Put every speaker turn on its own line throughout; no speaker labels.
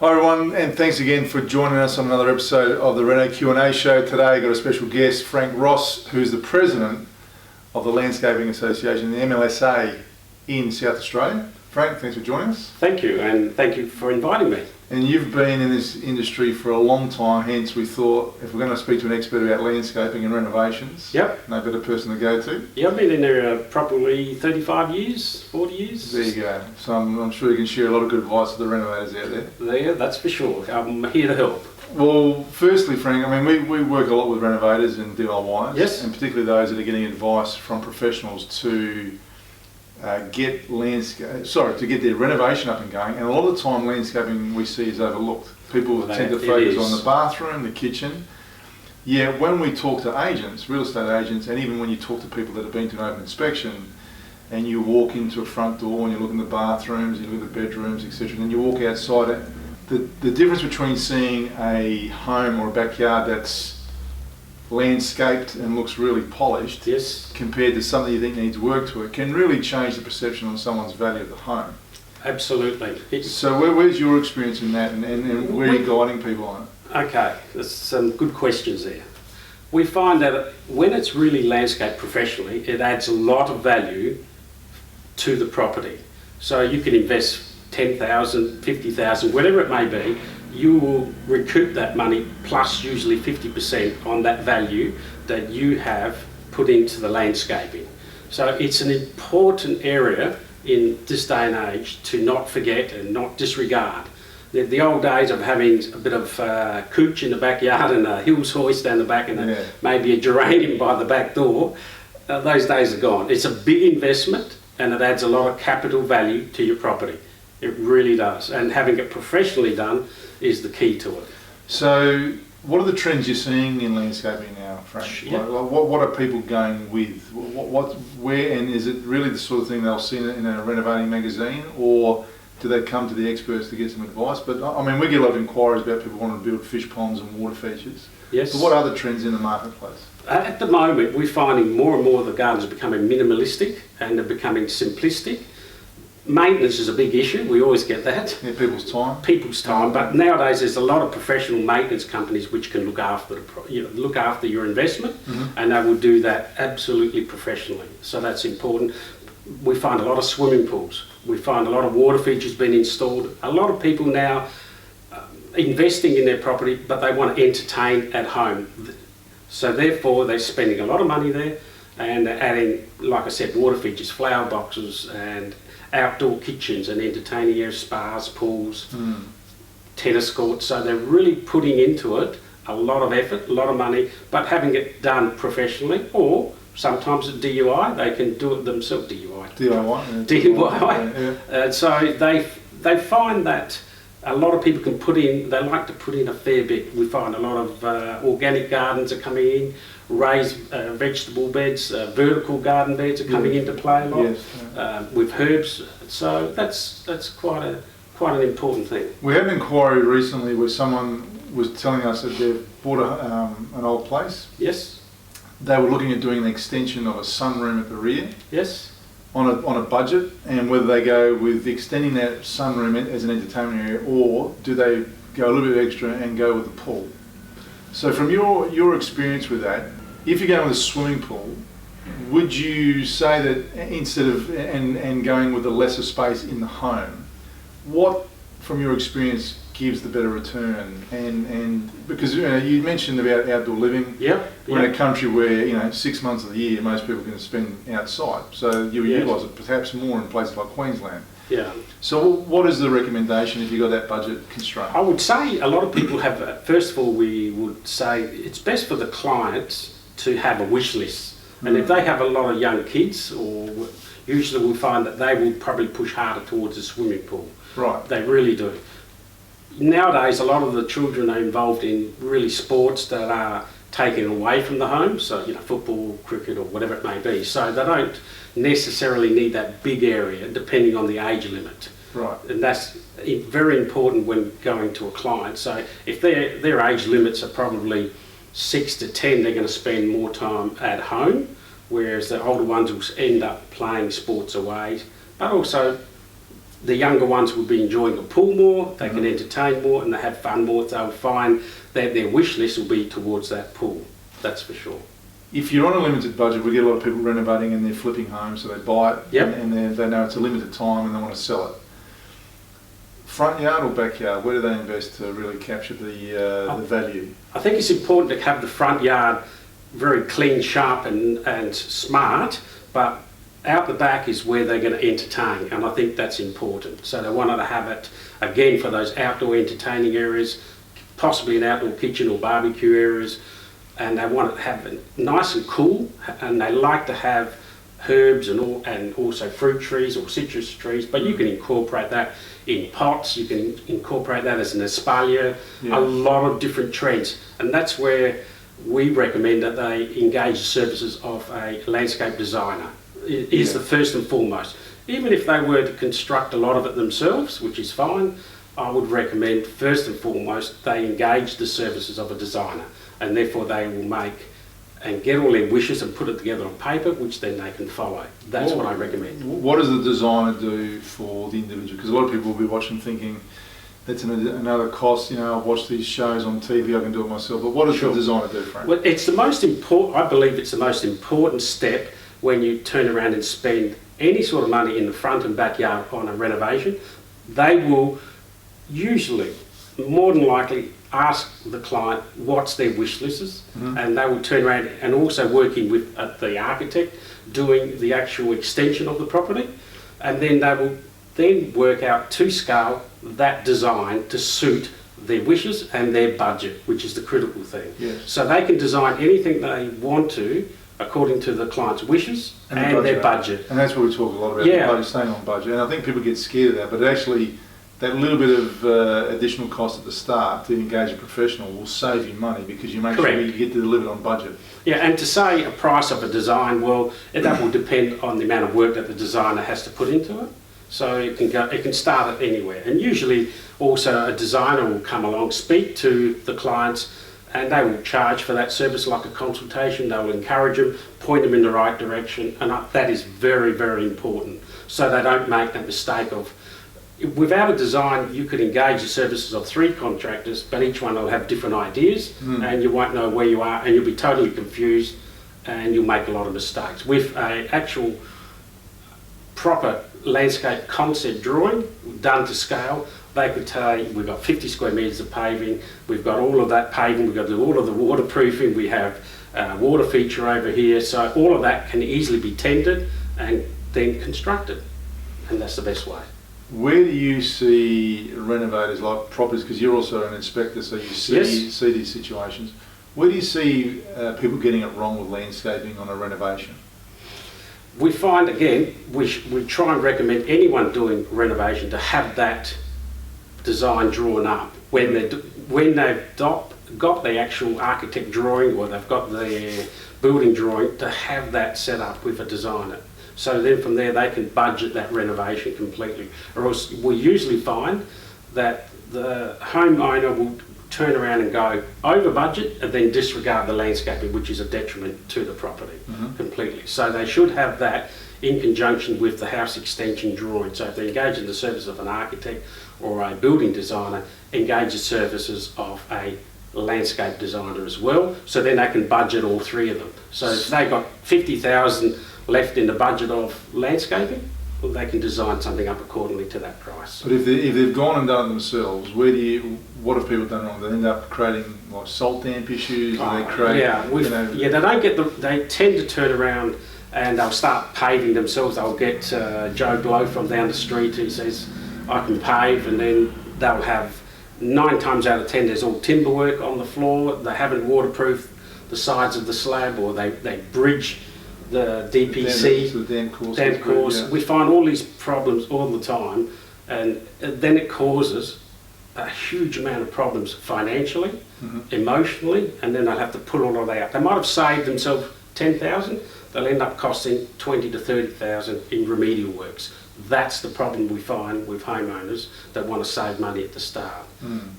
Hi everyone, and thanks again for joining us on another episode of the Reno Q&A Show. Today I've got a special guest, Frank Ross, who's the President of the Landscaping Association, the MLSA, in South Australia. Frank, thanks for joining us.
Thank you, and thank you for inviting me.
And you've been in this industry for a long time, hence we thought if we're going to speak to an expert about landscaping and renovations,
Yep.
no better person to go to.
Yeah, I've been in there probably 35 years, 40 years.
There you go. So I'm sure you can share a lot of good advice to the renovators out there.
Yeah, that's for sure. I'm here to help.
Well, firstly, Frank, I mean, we work a lot with renovators and DIYs,
Yes.
and particularly those that are getting advice from professionals to get their renovation up and going. And a lot of the time, landscaping we see is overlooked. People tend to focus on the bathroom, the kitchen. Yeah, when we talk to agents, real estate agents, and even when you talk to people that have been to an open inspection, and you walk into a front door and you look in the bathrooms, you look at the bedrooms, etc., and then you walk outside it. The difference between seeing a home or a backyard that's landscaped and looks really polished,
Yes.
compared to something you think needs work to it, can really change the perception on someone's value of the home.
Absolutely.
So where's your experience in that, and where are you guiding people on it?
Okay, there's some good questions there. We find that when it's really landscaped professionally, it adds a lot of value to the property. So you can invest 10,000, 50,000, whatever it may be, you will recoup that money plus usually 50% on that value that you have put into the landscaping. So it's an important area in this day and age to not forget and not disregard. The old days of having a bit of cooch in the backyard and a hills hoist down the back and maybe a geranium by the back door, those days are gone. It's a big investment and it adds a lot of capital value to your property. It really does, and having it professionally done is the key to it.
So what are the trends you're seeing in landscaping now, Frank?
Yeah.
Like, what are people going with? Where, and is it really the sort of thing they'll see in a renovating magazine, or do they come to the experts to get some advice? But I mean, we get a lot of inquiries about people wanting to build fish ponds and water features.
Yes.
But what are the trends in the marketplace?
At the moment, we're finding more and more the gardens are becoming minimalistic and they're becoming simplistic. Maintenance is a big issue, we always get that.
Yeah, people's time.
But nowadays there's a lot of professional maintenance companies which can look after your investment, and they will do that absolutely professionally. So that's important. We find a lot of swimming pools, we find a lot of water features being installed. A lot of people now investing in their property, but they want to entertain at home. So therefore they're spending a lot of money there and adding, like I said, water features, flower boxes and outdoor kitchens and entertaining areas, spas, pools, tennis courts. So they're really putting into it a lot of effort, a lot of money, but having it done professionally, or sometimes at DIY, they can do it themselves. DIY. So they find that a lot of people they like to put in a fair bit. We find a lot of organic gardens are coming in, raised vegetable beds, vertical garden beds are coming into play a lot, with herbs. So that's quite an important thing.
We had an inquiry recently where someone was telling us that they've bought an old place.
Yes.
They were looking at doing an extension of a sunroom at the rear.
Yes.
On a budget, and whether they go with extending that sunroom as an entertainment area, or do they go a little bit extra and go with the pool. So from your experience with that, if you're going with a swimming pool, would you say that instead of and going with the lesser space in the home, what from your experience gives the better return? And because you mentioned about outdoor living. We're in a country where 6 months of the year most people can spend outside, so you utilise it perhaps more in places like Queensland.
Yeah.
So what is the recommendation if you've got that budget constraint?
I would say a lot of people have, first of all, we would say it's best for the clients to have a wish list. And if they have a lot of young kids, or usually we'll find that they will probably push harder towards a swimming pool.
Right.
They really do. Nowadays, a lot of the children are involved in really sports that are taken away from the home, so football, cricket, or whatever it may be. So they don't necessarily need that big area, depending on the age limit.
Right.
And that's very important when going to a client. So if their age limits are probably 6 to 10, they're going to spend more time at home, whereas the older ones will end up playing sports away. But also the younger ones will be enjoying the pool more, they can entertain more and they have fun more. They'll find that their wish list will be towards that pool, that's for sure.
If you're on a limited budget, we get a lot of people renovating and they're flipping homes, so they buy it
Yep.
and they know it's a limited time and they want to sell it. Front yard or backyard, where do they invest to really capture the value?
I think it's important to have the front yard very clean, sharp and smart, but out the back is where they're going to entertain, and I think that's important. So they wanted to have it, again, for those outdoor entertaining areas, possibly an outdoor kitchen or barbecue areas, and they want to have it nice and cool, and they like to have herbs and also fruit trees or citrus trees, but you can incorporate that in pots, you can incorporate that as an espalier, a lot of different trends, and that's where we recommend that they engage the services of a landscape designer. It is the first and foremost. Even if they were to construct a lot of it themselves, which is fine, I would recommend first and foremost they engage the services of a designer, and therefore they will make and get all their wishes and put it together on paper, which then they can follow. That's what I recommend.
What does the designer do for the individual? Because a lot of people will be watching thinking, that's another cost, you know, I've watched these shows on TV, I can do it myself, but what does the designer do, Frank?
Well, it's the most important, I believe it's the most important step when you turn around and spend any sort of money in the front and backyard on a renovation. They will usually, more than likely, ask the client what's their wish list is, and they will turn around and also working with the architect doing the actual extension of the property, and then they will then work out to scale that design to suit their wishes and their budget, which is the critical thing.
Yes.
So they can design anything they want to according to the client's wishes and their budget.
And that's what we talk a lot about, the budget, staying on budget. And I think people get scared of that, but actually that little bit of additional cost at the start to engage a professional will save you money because you make sure you get delivered on budget.
Yeah, and to say a price of a design, well, that will depend on the amount of work that the designer has to put into it. So it can start at anywhere. And usually also a designer will come along, speak to the clients, and they will charge for that service like a consultation. They will encourage them, point them in the right direction, and that is very, very important. So they don't make that mistake of, without a design, you could engage the services of 3 contractors, but each one will have different ideas, and you won't know where you are, and you'll be totally confused, and you'll make a lot of mistakes. With an actual proper landscape concept drawing done to scale, they could tell you we've got 50 square metres of paving, we've got all of that paving, we've got all of the waterproofing, we have water feature over here, so all of that can easily be tendered and then constructed, and that's the best way.
Where do you see renovators like properties, because you're also an inspector, so you see these situations, where do you see people getting it wrong with landscaping on a renovation?
We find, again, we try and recommend anyone doing renovation to have that design drawn up when they've got the actual architect drawing or they've got their building drawing, to have that set up with a designer. So then from there they can budget that renovation completely. Or else we usually find that the homeowner will turn around and go over budget and then disregard the landscaping, which is a detriment to the property completely. So they should have that in conjunction with the house extension drawing. So if they engage in the service of an architect or a building designer, engage the services of a landscape designer as well, so then they can budget all 3 of them. So if they've got 50,000 left in the budget of landscaping, well, they can design something up accordingly to that price.
But if they've gone and done it themselves, what have people done wrong? They end up creating like salt damp issues, or they create,
they don't get they tend to turn around and they'll start paving themselves. They'll get Joe Blow from down the street who says, I can pave, and then they'll have 9 times out of 10 there's all timber work on the floor. They haven't waterproofed the sides of the slab, or they bridge the DPC,
the
damp course. Yeah. We find all these problems all the time, and then it causes a huge amount of problems financially, emotionally, and then they'll have to pull all of that out. They might have saved themselves 10,000, they'll end up costing 20 to 30,000 in remedial works. That's the problem we find with homeowners that want to save money at the start.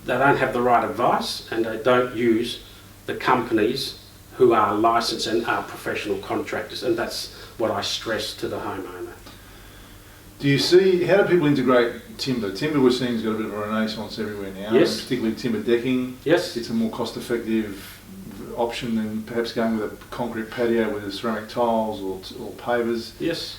They don't have the right advice, and they don't use the companies who are licensed and are professional contractors, and that's what I stress to the homeowner.
Do you see, how do people integrate timber? Timber we're seeing has got a bit of a renaissance everywhere now,
Yes.
particularly timber decking.
Yes.
It's a more cost-effective option than perhaps going with a concrete patio with ceramic tiles or pavers.
Yes.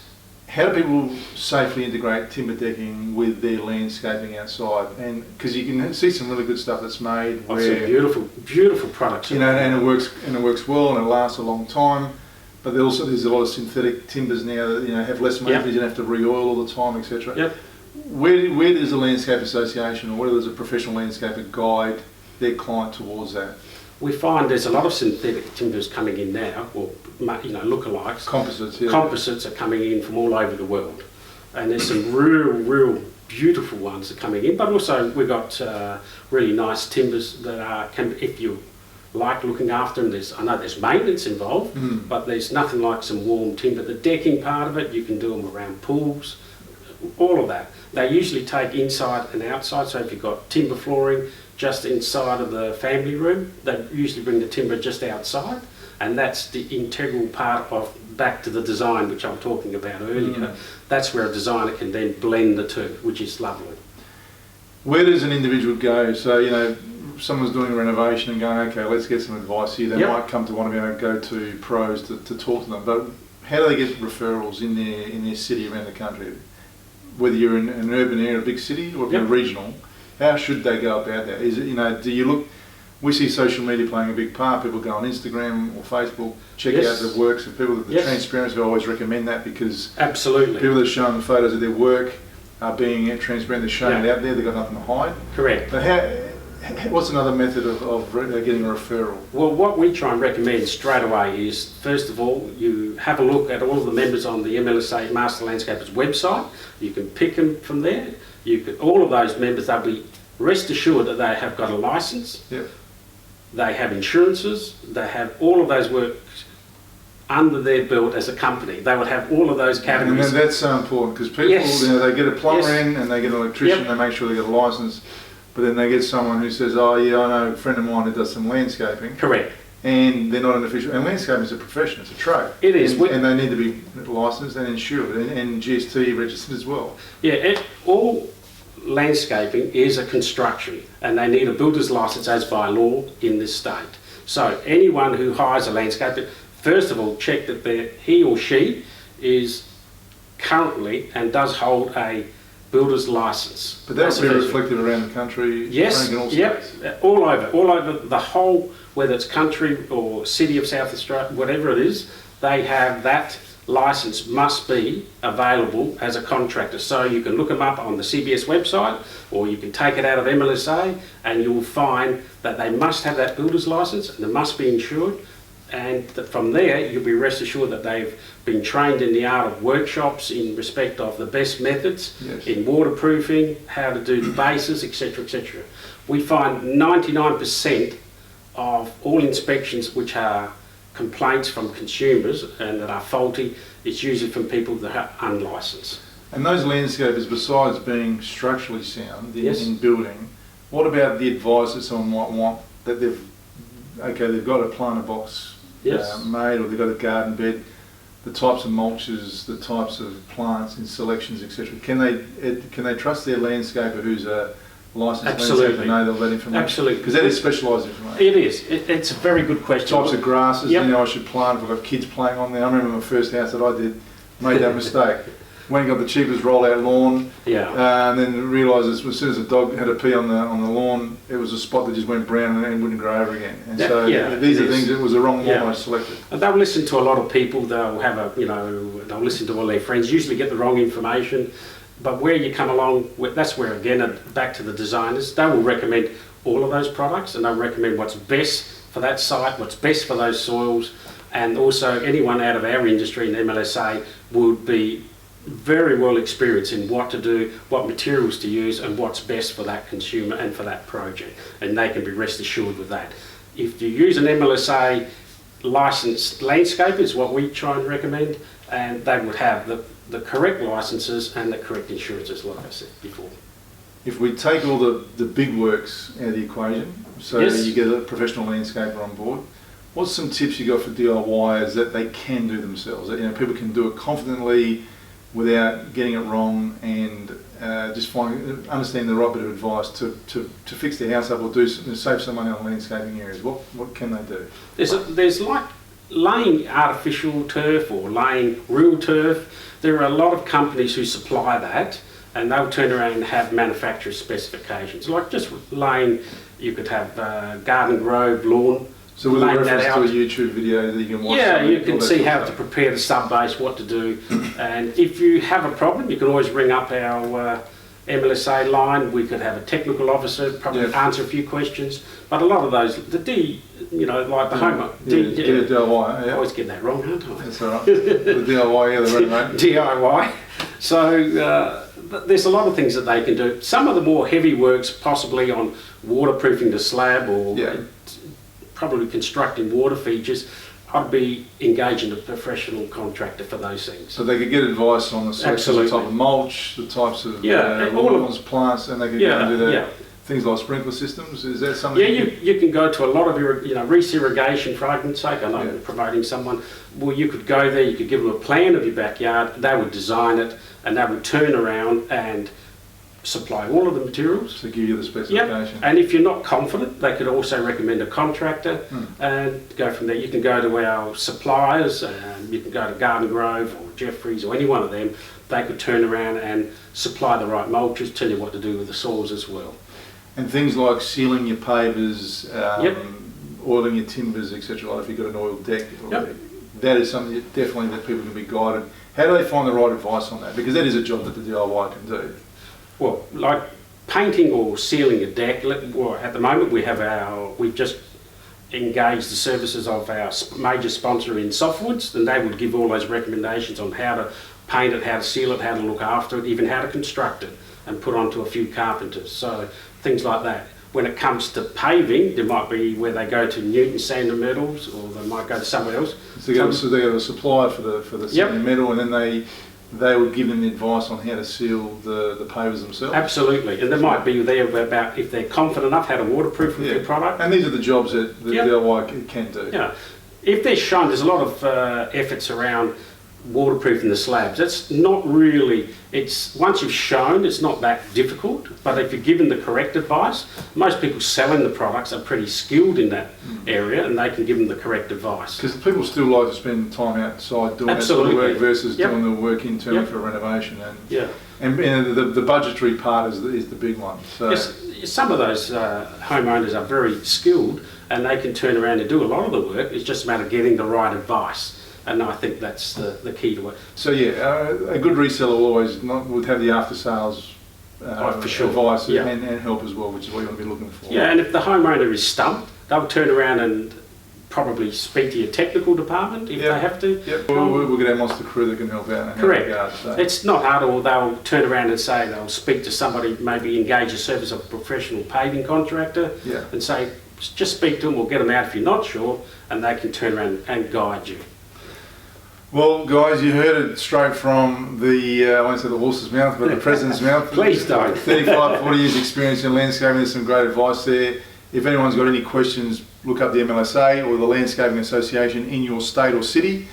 How do people safely integrate timber decking with their landscaping outside? And because you can see some really good stuff that's made
I've seen
where,
beautiful, beautiful products.
you know, and it works well and it lasts a long time. But there's a lot of synthetic timbers now that, you know, have less maintenance, you don't have to re-oil all the time, etc.
Yep.
Where does the Landscape Association or where does a professional landscaper guide their client towards that?
We find there's a lot of synthetic timbers coming in now, or lookalikes.
Composites, yeah.
Composites are coming in from all over the world, and there's some real beautiful ones that are coming in. But also we've got really nice timbers that can, if you like looking after them. I know there's maintenance involved, but there's nothing like some warm timber. The decking part of it, you can do them around pools, all of that. They usually take inside and outside, so if you've got timber flooring just inside of the family room, they usually bring the timber just outside, and that's the integral part of back to the design, which I'm talking about earlier. That's where a designer can then blend the two, which is lovely.
Where does an individual go? So, you know, someone's doing a renovation and going, okay, let's get some advice here. They might come to one of our go-to pros to talk to them, but how do they get referrals in their city around the country? Whether you're in an urban area, a big city, or if you're regional, how should they go about that? Is it, you know, do you look, we see social media playing a big part. People go on Instagram or Facebook, check out the works of people. The transparency, I always recommend that, because
absolutely
people that are showing the photos of their work are being transparent. They're showing it out there. They've got nothing to hide.
Correct.
But what's another method of getting a referral?
Well, what we try and recommend straight away is, first of all, you have a look at all of the members on the MLSA Master Landscapers website. You can pick them from there. All of those members, they'll be rest assured that they have got a licence.
Yep.
They have insurances. They have all of those works under their belt as a company. They would have all of those categories.
And that's so important, because people, you know, they get a plumber in and they get an electrician. They make sure they get a licence. But then they get someone who says, oh yeah, I know a friend of mine who does some landscaping.
Correct.
And they're not an official, and landscaping is a profession, it's a trade.
It is.
And they need to be licensed and insured and GST registered as well.
Yeah, all landscaping is a construction, and they need a builder's licence as by law in this state. So anyone who hires a landscaper, first of all, check that he or she is currently and does hold a builder's licence.
But that would be reflected around the country.
Yes, all over the whole, whether it's country or city of South Australia, whatever it is, they have that licence must be available as a contractor. So you can look them up on the CBS website, or you can take it out of MLSA, and you'll find that they must have that builder's licence and they must be insured. And from there, you'll be rest assured that they've been trained in the art of workshops in respect of the best methods in waterproofing, how to do the bases, etc., etc. We find 99% of all inspections which are complaints from consumers and that are faulty, it's usually from people that are unlicensed.
And those landscapers, besides being structurally sound in building, what about the advice that someone might want, that they've got a planter box made, or they've got a garden bed, the types of mulches, the types of plants and selections, etc. Can they trust their landscaper who's a licensed landscaper to know that information?
Absolutely.
Because that is specialised information.
It is. It's a very good question.
Types of grasses, you know, I should plant if I've got kids playing on there. I remember my first house that I did, made that mistake. Went and got the cheapest roll-out lawn, and then realised as soon as the dog had a pee on the lawn, it was a spot that just went brown and wouldn't grow over again. And these are things that was the wrong lawn I selected. And
they'll listen to a lot of people. They'll have they'll listen to all their friends. Usually get the wrong information. But where you come along, that's where again back to the designers. They will recommend all of those products, and they'll recommend what's best for that site, what's best for those soils, and also anyone out of our industry in MLSA would be very well experienced in what to do, what materials to use, and what's best for that consumer and for that project. And they can be rest assured with that. If you use an MLSA licensed landscaper, is what we try and recommend, and they would have the correct licenses and the correct insurances, like I said before.
If we take all the big works out of the equation, so you get a professional landscaper on board, what's some tips you got for DIYers that they can do themselves? That, you know, people can do it confidently. without getting it wrong, and just understanding the right bit of advice to fix their house up or save some money on landscaping areas? What can they do?
There's like laying artificial turf or laying real turf. There are a lot of companies who supply that, and they'll turn around and have manufacturer specifications. Like just laying, you could have garden grove, lawn.
So with a reference to a YouTube video that you can watch?
Yeah, you can see how to prepare the sub-base, what to do. And if you have a problem, you can always ring up our MLSA line. We could have a technical officer probably answer a few questions. But a lot of those, like the home...
DIY,
I always get that wrong, don't I?
That's all right. The DIY, the renovation.
DIY. So there's a lot of things that they can do. Some of the more heavy works, possibly on waterproofing the slab or probably constructing water features, I'd be engaging a professional contractor for those things.
So they could get advice on the selection of the type of mulch, the types of plants, and they could go and do that. Things like sprinkler systems. Is that something?
Yeah, you can go to a lot of reese irrigation, for argument's sake. I know I'm promoting someone. Well, you could go there. You could give them a plan of your backyard. They would design it, and they would turn around and supply all of the materials.
To give you the specification.
And if you're not confident, they could also recommend a contractor and go from there. You can go to our suppliers, and you can go to Garden Grove or Jeffries or any one of them. They could turn around and supply the right mulches, tell you what to do with the soils as well.
And things like sealing your pavers, oiling your timbers, etc. Like if you've got an oiled deck, that is something that people can be guided. How do they find the right advice on that? Because that is a job that the DIY can do.
Well, like painting or sealing a deck, well, at the moment we've just engaged the services of our major sponsor in Softwoods, and they would give all those recommendations on how to paint it, how to seal it, how to look after it, even how to construct it and put onto a few carpenters. So things like that. When it comes to paving, there might be where they go to Newton Sand and Metals, or they might go to somewhere else.
So they have a supplier for the sand and metal, and then they would give them the advice on how to seal the pavers themselves?
Absolutely, and there might be there about, if they're confident enough, how to waterproof with their product.
And these are the jobs that the DIY can do.
Yeah, if they're shown, there's a lot of efforts around waterproofing the slabs. It's not really, once you've shown, it's not that difficult, but if you're given the correct advice, most people selling the products are pretty skilled in that area, and they can give them the correct advice.
Because people still like to spend time outside doing that sort of work versus doing the work internally for renovation. And the budgetary part is the big one. So
some of those homeowners are very skilled, and they can turn around and do a lot of the work. It's just a matter of getting the right advice. And I think that's the key to it. So
a good reseller would have the after sales advice and help as well, which is what you want to be looking for.
Yeah, and if the homeowner is stumped, they'll turn around and probably speak to your technical department if they have to.
We'll get our Monsta crew that can help out.
Correct.
Regard, so.
It's not hard, or they'll turn around and say they'll speak to somebody, maybe engage a service of a professional paving contractor, and say just speak to them or get them out if you're not sure, and they can turn around and guide you.
Well, guys, you heard it straight from I won't say the horse's mouth, but the president's mouth.
Please don't.
35, 40 years experience in landscaping. There's some great advice there. If anyone's got any questions, look up the MLSA or the Landscaping Association in your state or city.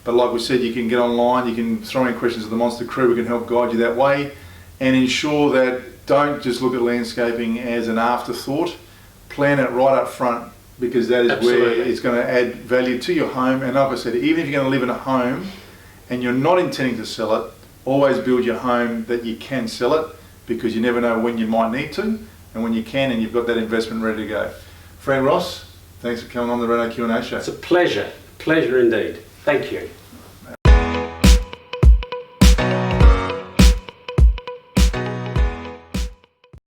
But like we said, you can get online, you can throw in questions to the Monsta crew. We can help guide you that way, and ensure that don't just look at landscaping as an afterthought. Plan it right up front, because that is where it's going to add value to your home. And like I said, even if you're going to live in a home and you're not intending to sell it, always build your home that you can sell it, because you never know when you might need to, and when you can, and you've got that investment ready to go. Frank Ross, thanks for coming on the Reno Q&A Show.
It's a pleasure indeed. Thank you.